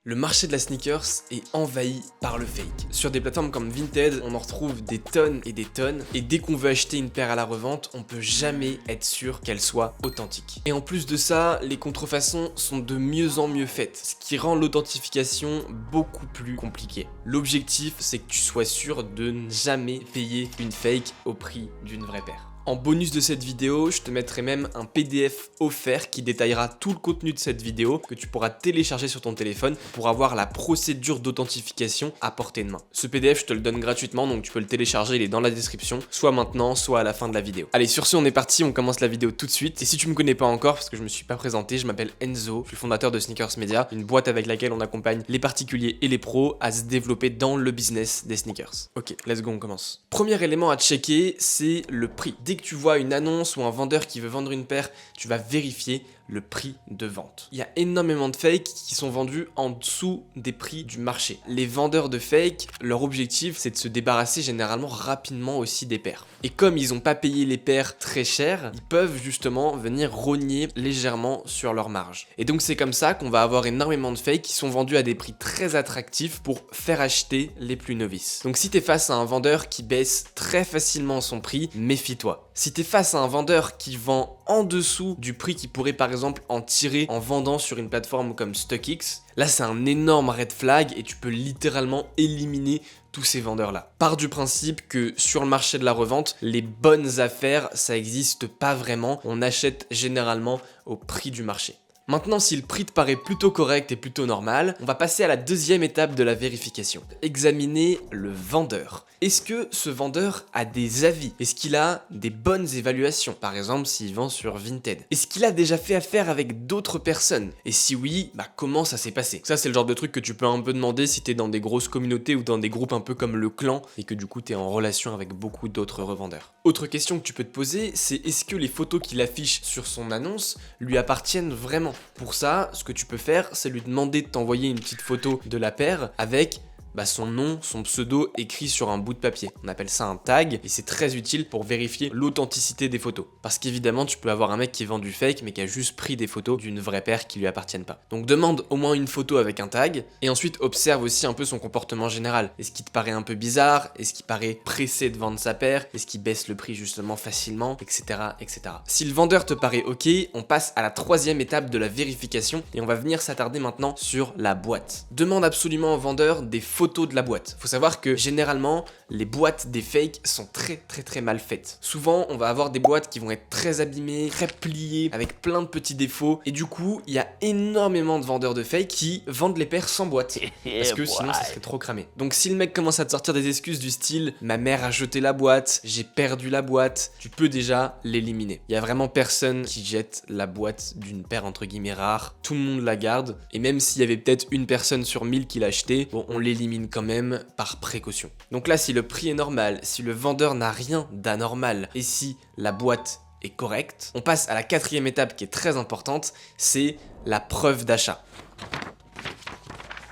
Le marché de la sneakers est envahi par le fake. Sur des plateformes comme Vinted, on en retrouve des tonnes, et dès qu'on veut acheter une paire à la revente, on peut jamais être sûr qu'elle soit authentique. Et en plus de ça, les contrefaçons sont de mieux en mieux faites, ce qui rend l'authentification beaucoup plus compliquée. L'objectif, c'est que tu sois sûr de ne jamais payer une fake au prix d'une vraie paire. En bonus de cette vidéo, je te mettrai même un PDF offert qui détaillera tout le contenu de cette vidéo que tu pourras télécharger sur ton téléphone pour avoir la procédure d'authentification à portée de main. Ce PDF, je te le donne gratuitement, donc tu peux le télécharger, il est dans la description, soit maintenant, soit à la fin de la vidéo. Allez, sur ce, on est parti, on commence la vidéo tout de suite. Et si tu me connais pas encore, parce que je me suis pas présenté, je m'appelle Enzo, je suis fondateur de Sneakers Media, une boîte avec laquelle on accompagne les particuliers et les pros à se développer dans le business des sneakers. Ok, let's go, on commence. Premier élément à checker, c'est le prix. Dès que tu vois une annonce ou un vendeur qui veut vendre une paire, tu vas vérifier le prix de vente. Il y a énormément de fakes qui sont vendus en dessous des prix du marché. Les vendeurs de fakes, leur objectif, c'est de se débarrasser généralement rapidement aussi des paires. Et comme ils n'ont pas payé les paires très chères, ils peuvent justement venir rogner légèrement sur leur marge. Et donc c'est comme ça qu'on va avoir énormément de fakes qui sont vendus à des prix très attractifs pour faire acheter les plus novices. Donc si tu es face à un vendeur qui baisse très facilement son prix, méfie-toi. Si tu es face à un vendeur qui vend en dessous du prix qu'il pourrait par exemple en tirer en vendant sur une plateforme comme StockX, là c'est un énorme red flag et tu peux littéralement éliminer tous ces vendeurs-là. Pars du principe que sur le marché de la revente, les bonnes affaires, ça n'existe pas vraiment. On achète généralement au prix du marché. Maintenant, si le prix te paraît plutôt correct et plutôt normal, on va passer à la deuxième étape de la vérification. Examiner le vendeur. Est-ce que ce vendeur a des avis? Est-ce qu'il a des bonnes évaluations? Par exemple, s'il vend sur Vinted. Est-ce qu'il a déjà fait affaire avec d'autres personnes? Et si oui, comment ça s'est passé? Ça, c'est le genre de truc que tu peux un peu demander si t'es dans des grosses communautés ou dans des groupes un peu comme le clan et que du coup t'es en relation avec beaucoup d'autres revendeurs. Autre question que tu peux te poser, c'est est-ce que les photos qu'il affiche sur son annonce lui appartiennent vraiment? Pour ça, ce que tu peux faire, c'est lui demander de t'envoyer une petite photo de la paire avec son nom, son pseudo écrit sur un bout de papier. On appelle ça un tag et c'est très utile pour vérifier l'authenticité des photos. Parce qu'évidemment, tu peux avoir un mec qui vend du fake mais qui a juste pris des photos d'une vraie paire qui lui appartiennent pas. Donc demande au moins une photo avec un tag et ensuite observe aussi un peu son comportement général. Est-ce qu'il te paraît un peu bizarre? Est-ce qu'il paraît pressé de vendre sa paire? Est-ce qu'il baisse le prix justement facilement? Etc. etc. Si le vendeur te paraît ok, on passe à la troisième étape de la vérification et on va venir s'attarder maintenant sur la boîte. Demande absolument au vendeur des photos de la boîte. Faut savoir que généralement, les boîtes des fakes sont très mal faites. Souvent, on va avoir des boîtes qui vont être très abîmées, très pliées, avec plein de petits défauts. Et du coup, il y a énormément de vendeurs de fakes qui vendent les paires sans boîte. Parce que sinon, ça serait trop cramé. Donc si le mec commence à te sortir des excuses du style « ma mère a jeté la boîte, j'ai perdu la boîte », tu peux déjà l'éliminer. Il y a vraiment personne qui jette la boîte d'une paire entre guillemets rare. Tout le monde la garde. Et même s'il y avait peut-être une personne sur 1000 qui l'a acheté, on l'élimine quand même par précaution. Donc là, si le prix est normal, si le vendeur n'a rien d'anormal et si la boîte est correcte, on passe à la quatrième étape qui est très importante, c'est la preuve d'achat.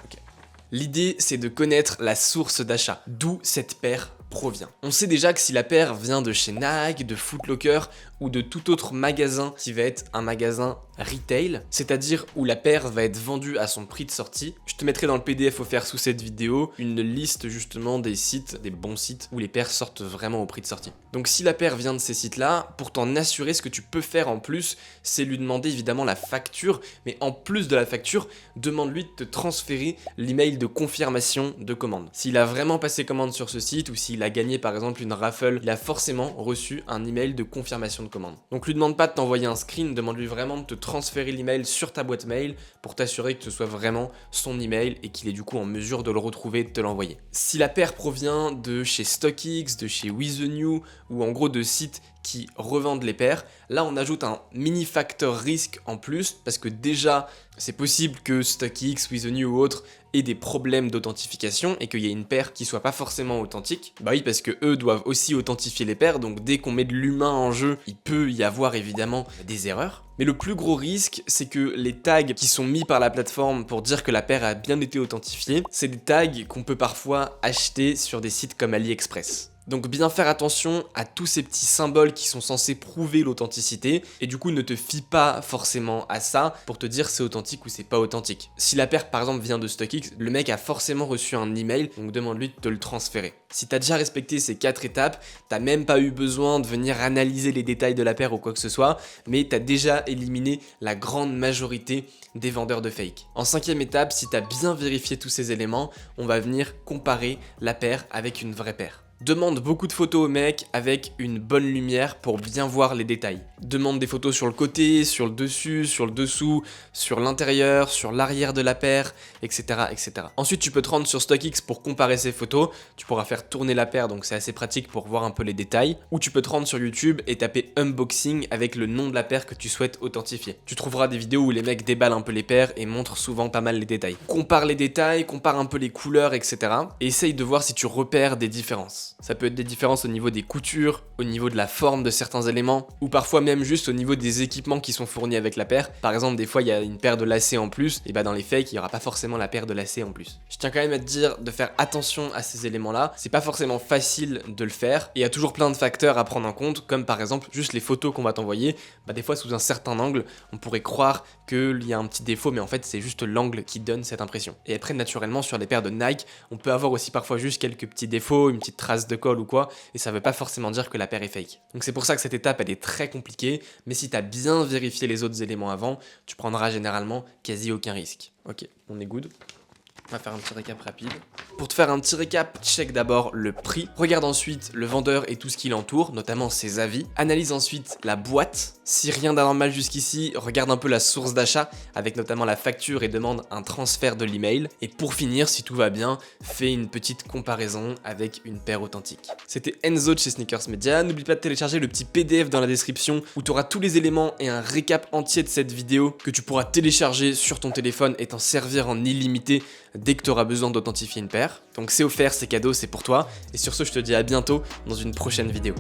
Okay. L'idée, c'est de connaître la source d'achat, d'où cette paire provient. On sait déjà que si la paire vient de chez Nike, de Foot Locker ou de tout autre magasin qui va être un magasin retail, c'est-à-dire où la paire va être vendue à son prix de sortie. Je te mettrai dans le PDF offert sous cette vidéo une liste justement des sites, des bons sites où les paires sortent vraiment au prix de sortie. Donc si la paire vient de ces sites-là, pour t'en assurer, ce que tu peux faire en plus, c'est lui demander évidemment la facture, mais en plus de la facture, demande-lui de te transférer l'email de confirmation de commande. S'il a vraiment passé commande sur ce site ou s'il a gagné par exemple une raffle, il a forcément reçu un email de confirmation de commande. Donc lui demande pas de t'envoyer un screen, demande-lui vraiment de te transférer l'email sur ta boîte mail pour t'assurer que ce soit vraiment son email et qu'il est du coup en mesure de le retrouver et de te l'envoyer. Si la paire provient de chez StockX, de chez With The New ou en gros de sites qui revendent les paires, là on ajoute un mini facteur risque en plus parce que déjà c'est possible que StockX, With The New ou autre aient des problèmes d'authentification et qu'il y ait une paire qui soit pas forcément authentique. Bah oui, parce que eux doivent aussi authentifier les paires, donc dès qu'on met de l'humain en jeu, il peut y avoir évidemment des erreurs. Mais le plus gros risque, c'est que les tags qui sont mis par la plateforme pour dire que la paire a bien été authentifiée, c'est des tags qu'on peut parfois acheter sur des sites comme AliExpress. Donc bien faire attention à tous ces petits symboles qui sont censés prouver l'authenticité, et du coup ne te fie pas forcément à ça pour te dire c'est authentique ou c'est pas authentique. Si la paire par exemple vient de StockX, le mec a forcément reçu un email, donc demande-lui de te le transférer. Si t'as déjà respecté ces 4 étapes, t'as même pas eu besoin de venir analyser les détails de la paire ou quoi que ce soit, mais t'as déjà éliminé la grande majorité des vendeurs de fake. En 5e étape, si t'as bien vérifié tous ces éléments, on va venir comparer la paire avec une vraie paire. Demande beaucoup de photos au mec avec une bonne lumière pour bien voir les détails. Demande des photos sur le côté, sur le dessus, sur le dessous, sur l'intérieur, sur l'arrière de la paire, etc., etc. Ensuite, tu peux te rendre sur StockX pour comparer ces photos. Tu pourras faire tourner la paire, donc c'est assez pratique pour voir un peu les détails. Ou tu peux te rendre sur YouTube et taper unboxing avec le nom de la paire que tu souhaites authentifier. Tu trouveras des vidéos où les mecs déballent un peu les paires et montrent souvent pas mal les détails. Compare les détails, compare un peu les couleurs, etc. Et essaye de voir si tu repères des différences. Ça peut être des différences au niveau des coutures, au niveau de la forme de certains éléments, ou parfois même juste au niveau des équipements qui sont fournis avec la paire. Par exemple, des fois il y a une paire de lacets en plus, et bah dans les fakes il n'y aura pas forcément la paire de lacets en plus. Je tiens quand même à te dire de faire attention à ces éléments-là. C'est pas forcément facile de le faire, et il y a toujours plein de facteurs à prendre en compte, comme par exemple juste les photos qu'on va t'envoyer. Bah des fois sous un certain angle, on pourrait croire qu'il y a un petit défaut, mais en fait c'est juste l'angle qui donne cette impression. Et après naturellement sur les paires de Nike, on peut avoir aussi parfois juste quelques petits défauts, une petite trace de colle ou quoi, et ça veut pas forcément dire que la paire est fake. Donc c'est pour ça que cette étape elle est très compliquée, mais si tu as bien vérifié les autres éléments avant, tu prendras généralement quasi aucun risque. Ok, on est good. On va faire un petit récap rapide. Pour te faire un petit récap, check d'abord le prix. Regarde ensuite le vendeur et tout ce qui l'entoure, notamment ses avis. Analyse ensuite la boîte. Si rien d'anormal jusqu'ici, regarde un peu la source d'achat, avec notamment la facture et demande un transfert de l'email. Et pour finir, si tout va bien, fais une petite comparaison avec une paire authentique. C'était Enzo de chez Sneakers Media. N'oublie pas de télécharger le petit PDF dans la description où tu auras tous les éléments et un récap entier de cette vidéo que tu pourras télécharger sur ton téléphone et t'en servir en illimité dès que tu auras besoin d'authentifier une paire. Donc c'est offert, c'est cadeau, c'est pour toi. Et sur ce, je te dis à bientôt dans une prochaine vidéo.